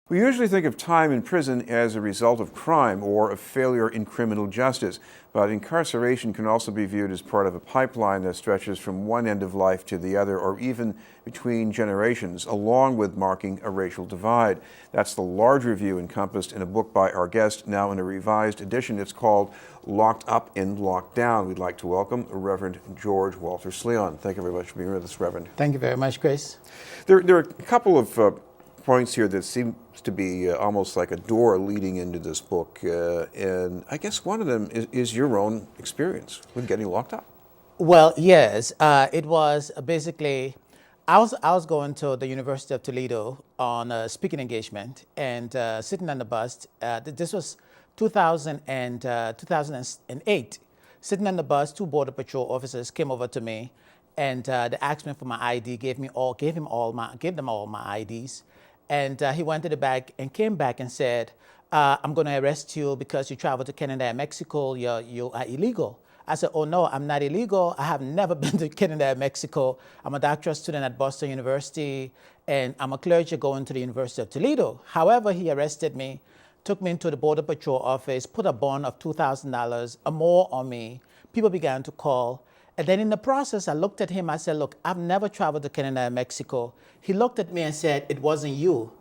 We usually think of time in prison as a result of crime or a failure in criminal justice, but incarceration can also be viewed as part of a pipeline that stretches from one end of life to the other, or even between generations, along with marking a racial divide. That's the larger view encompassed in a book by our guest, now in a revised edition. It's called Locked Up and Locked Down. We'd like to welcome Reverend George Walters-Sleyon. Thank you very much for being with us, Reverend. Thank you very much, Chris. There are a couple of points here that seems to be almost like a door leading into this book, and I guess one of them is your own experience with getting locked up. Well, yes, it was basically, I was going to the University of Toledo on a speaking engagement, and sitting on the bus, this was 2008, sitting on the bus, two Border Patrol officers came over to me, and they asked me for my ID, gave them all my IDs. And he went to the back and came back and said, I'm going to arrest you because you traveled to Canada and Mexico. You are illegal. I said, oh, no, I'm not illegal. I have never been to Canada and Mexico. I'm a doctoral student at Boston University, and I'm a clergy going to the University of Toledo. However, he arrested me, took me into the Border Patrol office, put a bond of $2,000 or more on me. People began to call. And then in the process, I looked at him, I said, look, I've never traveled to Canada and Mexico. He looked at me and said, it wasn't you.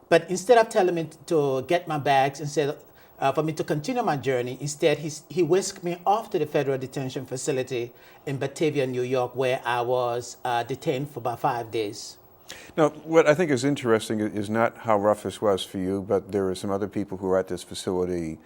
But instead of telling me to get my bags and said, for me to continue my journey, instead he whisked me off to the federal detention facility in Batavia, New York, where I was detained for about 5 days. Now, what I think is interesting is not how rough this was for you, but there are some other people who are at this facility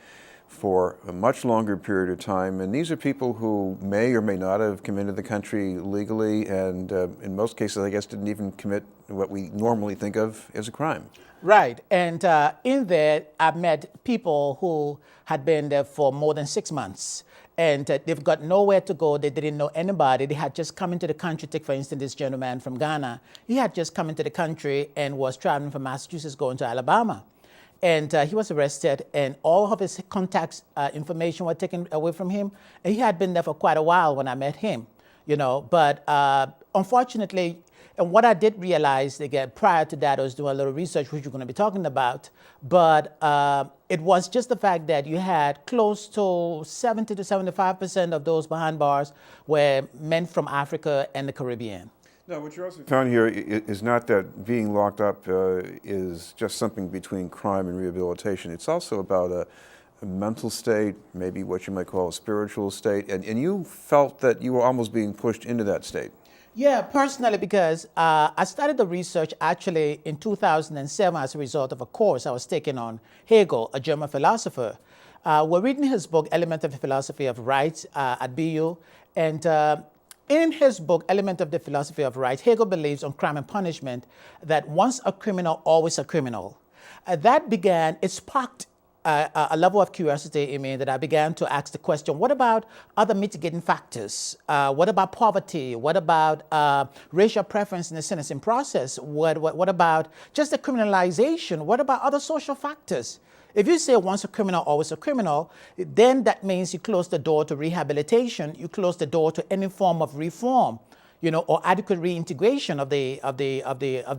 for a much longer period of time, and these are people who may or may not have come into the country legally, and in most cases, I guess, didn't even commit what we normally think of as a crime. Right, and in there, I met people who had been there for more than 6 months, and they've got nowhere to go. They didn't know anybody. They had just come into the country. Take, for instance, this gentleman from Ghana. He had just come into the country and was traveling from Massachusetts going to Alabama. And he was arrested, and all of his contact information were taken away from him. And he had been there for quite a while when I met him, you know. But unfortunately, and what I did realize, again, prior to that, I was doing a little research, which we're going to be talking about. But it was just the fact that you had close to 70 to 75% of those behind bars were men from Africa and the Caribbean. No, what you also found here is not that being locked up is just something between crime and rehabilitation. It's also about a mental state, maybe what you might call a spiritual state, and you felt that you were almost being pushed into that state. Yeah, personally, because I started the research actually in 2007 as a result of a course I was taking on Hegel, a German philosopher. We're reading his book, Element of the Philosophy of Right, at BU, and in his book, Element of the Philosophy of Right, Hegel believes on crime and punishment that once a criminal, always a criminal. It sparked a level of curiosity in me that I began to ask the question, what about other mitigating factors? What about poverty? What about racial preference in the sentencing process? What about just the criminalization? What about other social factors? If you say once a criminal, always a criminal, then that means you close the door to rehabilitation, you close the door to any form of reform, you know, or adequate reintegration of the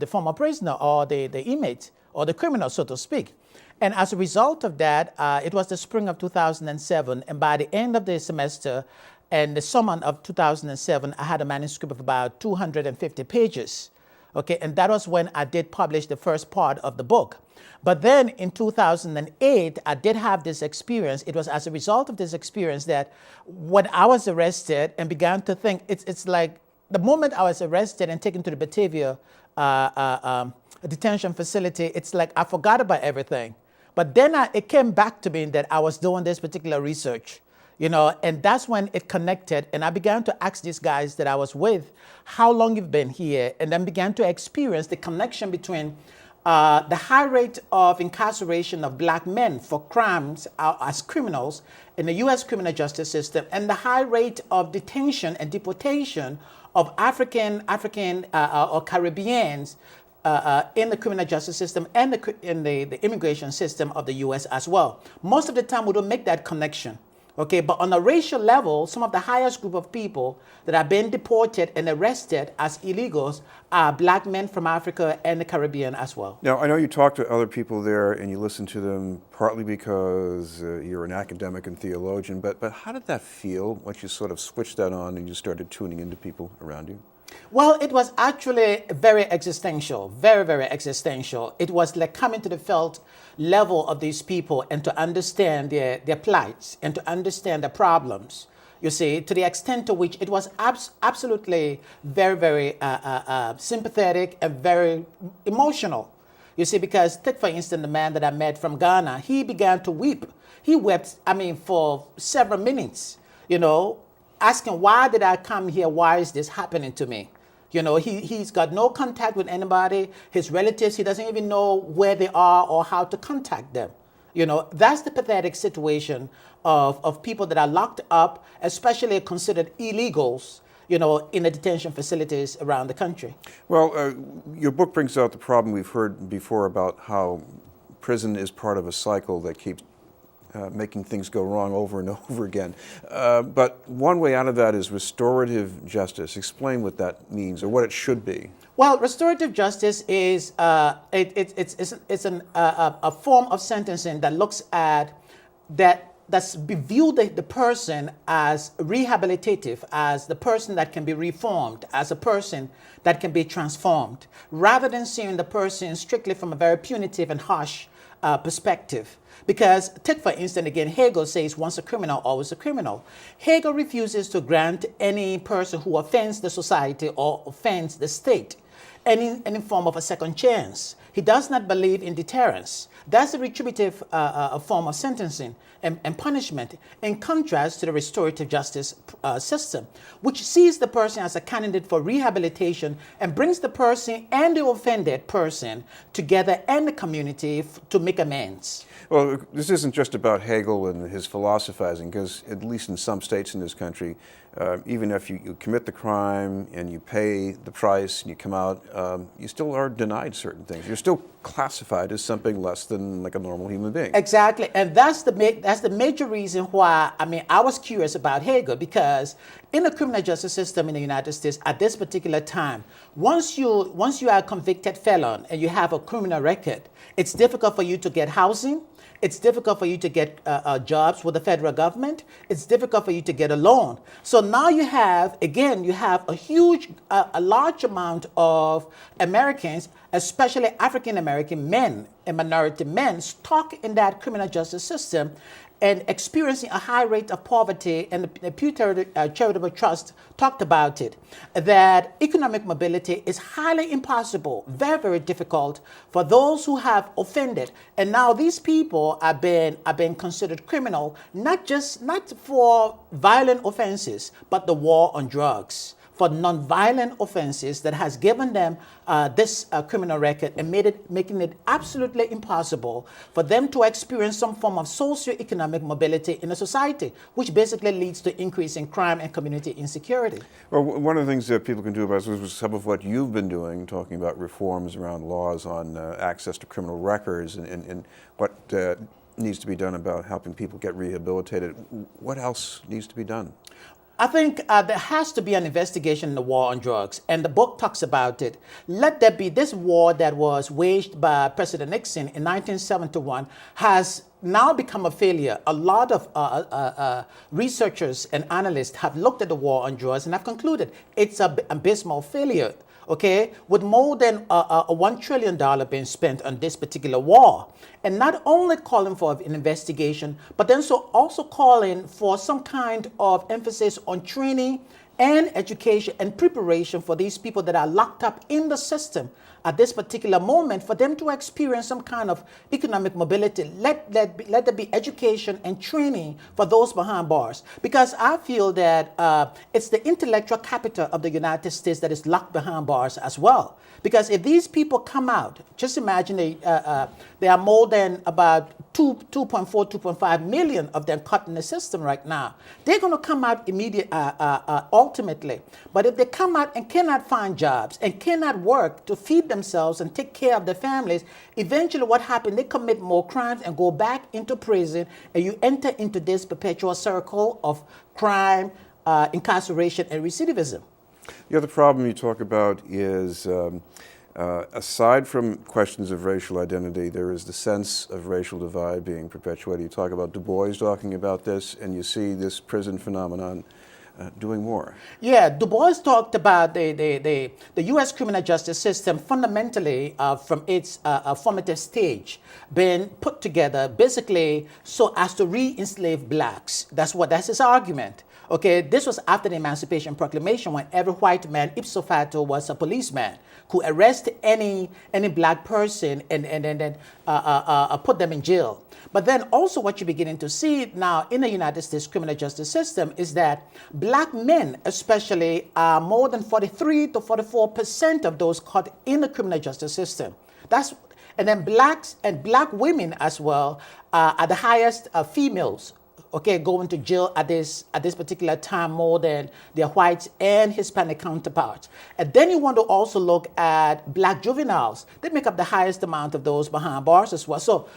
former prisoner or the inmate or the criminal, so to speak. And as a result of that, it was the spring of 2007, and by the end of the semester and the summer of 2007, I had a manuscript of about 250 pages. Okay, and that was when I did publish the first part of the book. But then in 2008, I did have this experience. It was as a result of this experience that when I was arrested and began to think, it's like the moment I was arrested and taken to the Batavia detention facility, it's like I forgot about everything. But then it came back to me that I was doing this particular research, you know, and that's when it connected. And I began to ask these guys that I was with, how long you've been here, and then began to experience the connection between the high rate of incarceration of black men for crimes as criminals in the U.S. criminal justice system, and the high rate of detention and deportation of African or Caribbeans in the criminal justice system and in the immigration system of the U.S. as well. Most of the time, we don't make that connection. Okay, but on a racial level, some of the highest group of people that have been deported and arrested as illegals are black men from Africa and the Caribbean as well. Now, I know you talk to other people there and you listen to them partly because you're an academic and theologian, but how did that feel once you sort of switched that on and you started tuning into people around you? Well, it was actually very existential, very, very existential. It was like coming to the felt level of these people and to understand their plights and to understand the problems, you see, to the extent to which it was absolutely very, very sympathetic and very emotional. You see, because take, for instance, the man that I met from Ghana, he began to weep. He wept, for several minutes, asking, why did I come here? Why is this happening to me? He's got no contact with anybody. His relatives, he doesn't even know where they are or how to contact them. That's the pathetic situation of people that are locked up, especially considered illegals, in the detention facilities around the country. Well, your book brings out the problem we've heard before about how prison is part of a cycle that keeps making things go wrong over and over again. But one way out of that is restorative justice. Explain what that means or what it should be. Well, restorative justice is a form of sentencing that looks at that's viewed the person as rehabilitative, as the person that can be reformed, as a person that can be transformed, rather than seeing the person strictly from a very punitive and harsh perspective. Because, take for instance, again, Hegel says once a criminal, always a criminal. Hegel refuses to grant any person who offends the society or offends the state any form of a second chance. He does not believe in deterrence. That's the retributive form of sentencing and punishment, in contrast to the restorative justice system, which sees the person as a candidate for rehabilitation and brings the person and the offended person together and the community to make amends. Well, this isn't just about Hegel and his philosophizing, because at least in some states in this country, even if you commit the crime and you pay the price and you come out, you still are denied certain things. You're still classified as something less than like a normal human being. Exactly, and that's the major reason why I was curious about Hegel, because in the criminal justice system in the United States at this particular time, once you are a convicted felon and you have a criminal record, it's difficult for you to get housing. It's difficult for you to get jobs with the federal government. It's difficult for you to get a loan. So now you have a large amount of Americans, especially African American men and minority men, stuck in that criminal justice system and experiencing a high rate of poverty. And the Pew Charitable Trust talked about it, that economic mobility is highly impossible, very, very difficult for those who have offended. And now these people are being considered criminal, not for violent offenses, but the war on drugs, for non-violent offenses that has given them this criminal record and making it absolutely impossible for them to experience some form of socioeconomic mobility in a society, which basically leads to increase in crime and community insecurity. Well, one of the things that people can do about this was some of what you've been doing, talking about reforms around laws on access to criminal records and what needs to be done about helping people get rehabilitated. What else needs to be done? I think there has to be an investigation in the war on drugs, and the book talks about it. Let there be this war that was waged by President Nixon in 1971 has now become a failure. A lot of researchers and analysts have looked at the war on drugs and have concluded it's an abysmal failure. Okay, with more than $1 trillion being spent on this particular war. And not only calling for an investigation, but then also calling for some kind of emphasis on training and education and preparation for these people that are locked up in the system at this particular moment, for them to experience some kind of economic mobility. Let there be education and training for those behind bars. Because I feel that it's the intellectual capital of the United States that is locked behind bars as well. Because if these people come out, just imagine there are more than about 2.5 million of them caught in the system right now. They're going to come out ultimately. But if they come out and cannot find jobs and cannot work to feed themselves and take care of their families, eventually what happens, they commit more crimes and go back into prison, and you enter into this perpetual circle of crime, incarceration, and recidivism. The other problem you talk about is, aside from questions of racial identity, there is the sense of racial divide being perpetuated. You talk about Du Bois talking about this, and you see this prison phenomenon doing more. Yeah, Du Bois talked about the U.S. criminal justice system fundamentally from its formative stage being put together basically so as to re-enslave blacks. That's his argument. Okay, this was after the Emancipation Proclamation, when every white man ipso facto was a policeman who arrested any black person and then put them in jail. But then also what you're beginning to see now in the United States criminal justice system is that black men especially are more than 43 to 44% of those caught in the criminal justice system. And then blacks and black women as well are the highest females, okay, going to jail at this particular time more than their whites and Hispanic counterparts. And then you want to also look at black juveniles. They make up the highest amount of those behind bars as well. So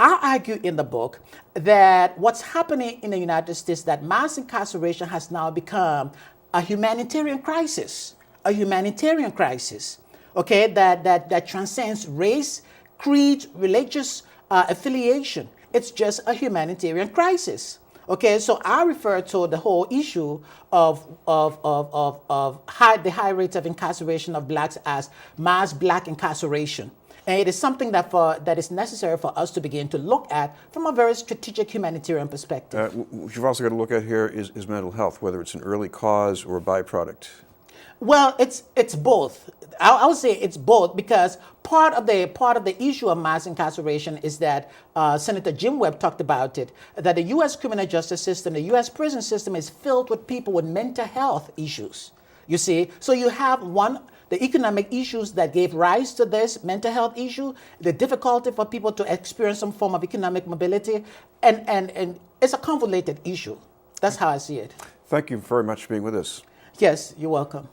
I argue in the book that what's happening in the United States, that mass incarceration has now become a humanitarian crisis, okay, that transcends race, creed, religious affiliation. It's just a humanitarian crisis. Okay, so I refer to the whole issue of the high rates of incarceration of blacks as mass black incarceration. And it is something that is necessary for us to begin to look at from a very strategic humanitarian perspective. What you've also got to look at here is mental health, whether it's an early cause or a byproduct. Well, it's both. I would say it's both, because part of the issue of mass incarceration is that Senator Jim Webb talked about it, that the U.S. criminal justice system, the U.S. prison system is filled with people with mental health issues. You see, so you have the economic issues that gave rise to this mental health issue, the difficulty for people to experience some form of economic mobility, and it's a convoluted issue. That's how I see it. Thank you very much for being with us. Yes, you're welcome.